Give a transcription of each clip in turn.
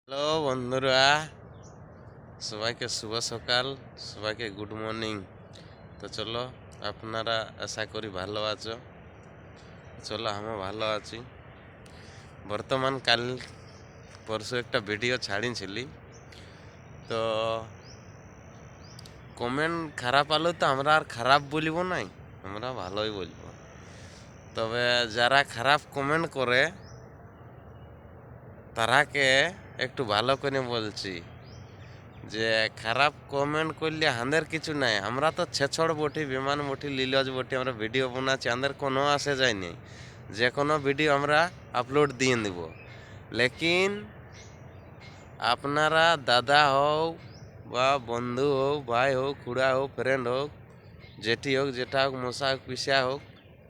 Hello বন্ধুরা, সবাইকে শুভ সকাল, সবাইকে গুড মর্নিং। তো চলো, আপনারা আশা করি ভালো আছো। চলো, আমি ভালো আছি। বর্তমান কাল পরশু একটা ভিডিও ছাড়িছিলি, তো কমেন্ট খারাপ আলো তো আমরা আর খারাপ বলবো নাই, আমরা ভালোই বলবো। তবে যারা খারাপ কমেন্ট করে তারাকে একটু ভালো করে বলছি যে খারাপ কমেন্ট করলে আমাদের কিছু নাই। আমরা তো ছেছড় বটি, বিমান বটি, লিলজ বটি, আমরা ভিডিও বানাচ্ছি, আমাদের কোনো আসে যায়নি। যে কোনো ভিডিও আমরা আপলোড দিয়ে দিব। লেকিন আপনারা দাদা হোক বা বন্ধু হোক, ভাই হোক, খুড়া হোক, ফ্রেন্ড হোক, জেঠি হোক, জেঠা হোক, মশা হোক, পিসা হোক,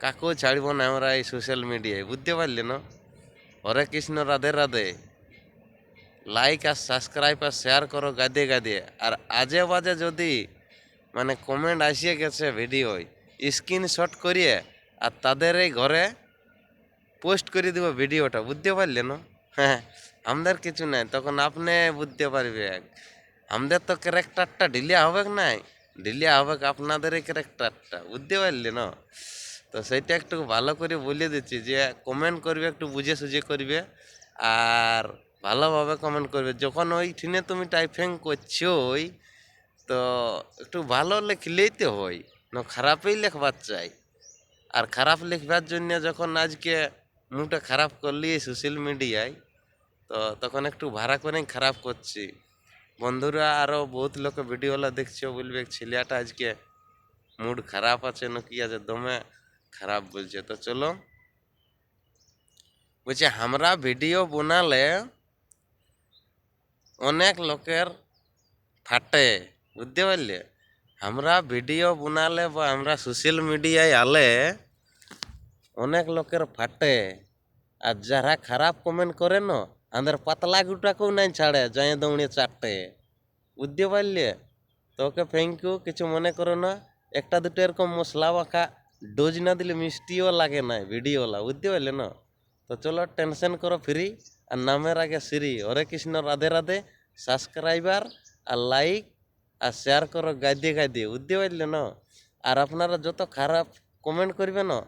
কাকেও ছাড়ব না আমরা এই সোশ্যাল মিডিয়ায়। বুঝতে পারলি না? হরে কৃষ্ণ, রাধে রাধে। লাইক আর সাবস্ক্রাইব আর শেয়ার করো গাদে গাদে। আর আজে বাজে যদি কমেন্ট আসিয়ে গেছে ভিডিওয়, স্ক্রিনশট করিয়ে আর তাদের এই ঘরে পোস্ট করে দিব ভিডিওটা। বুঝতে পারলে না? হ্যাঁ, আমাদের কিছু নাই, তখন আপনি বুঝতে পারবে। আমাদের তো ক্যারেক্টারটা ঢিলিয়া হবে নাই, ঢিলিয়া হবে আপনাদের এই ক্যারেক্টারটা। বুঝতে পারলে না? তো সেইটা একটু ভালো করে বলে দিচ্ছি যে কমেন্ট করবে একটু বুঝে সুঝে করবে, আর ভালোভাবে কমেন্ট করবে। যখন ওইখানে তুমি টাইপিং করছো তো একটু ভালো লিখলেই তো হয় না, খারাপই লিখবার চাই। আর খারাপ লিখবার জন্য যখন আজকে মুখটা খারাপ করলি সোশ্যাল মিডিয়ায়, তো তখন একটু ভাড়া করে খারাপ করছি। বন্ধুরা আরও বহুত লোক ভিডিওলা দেখছো, বলবে ছেলেটা আজকে মুড খারাপ আছে না কি আছে, দমে খারাপ বলছে। তো চলো, বলছে আমরা ভিডিও বানালে অনেক লোকের ফাটে। বুঝতে পারলে? আমরা ভিডিও বানালে বা আমরা সোশ্যাল মিডিয়ায় আলে অনেক লোকের ফাটে। আর যারা খারাপ কমেন্ট করে না, আমাদের পাতলা গুটাকেও নাই ছাড়ে, যাই দৌড়ে চারটে। বুঝতে পারলে? তো ওকে থ্যাংক ইউ, কিছু মনে করো না। একটা দুটো এরকম মশলা মাখা ডোজ না দিলে মিষ্টিও লাগে না ভিডিওলা। বুঝতে পারলে না? তো চলো, টেনশন করো ফ্রি, আর নামের আগে শ্রী। হরে কৃষ্ণ, রাধে রাধে। সাবস্ক্রাইবার আর লাইক আর শেয়ার করো গাইদে গাইদে। বুঝতে পারলে না? আর আপনারা যত খারাপ কমেন্ট করবে না,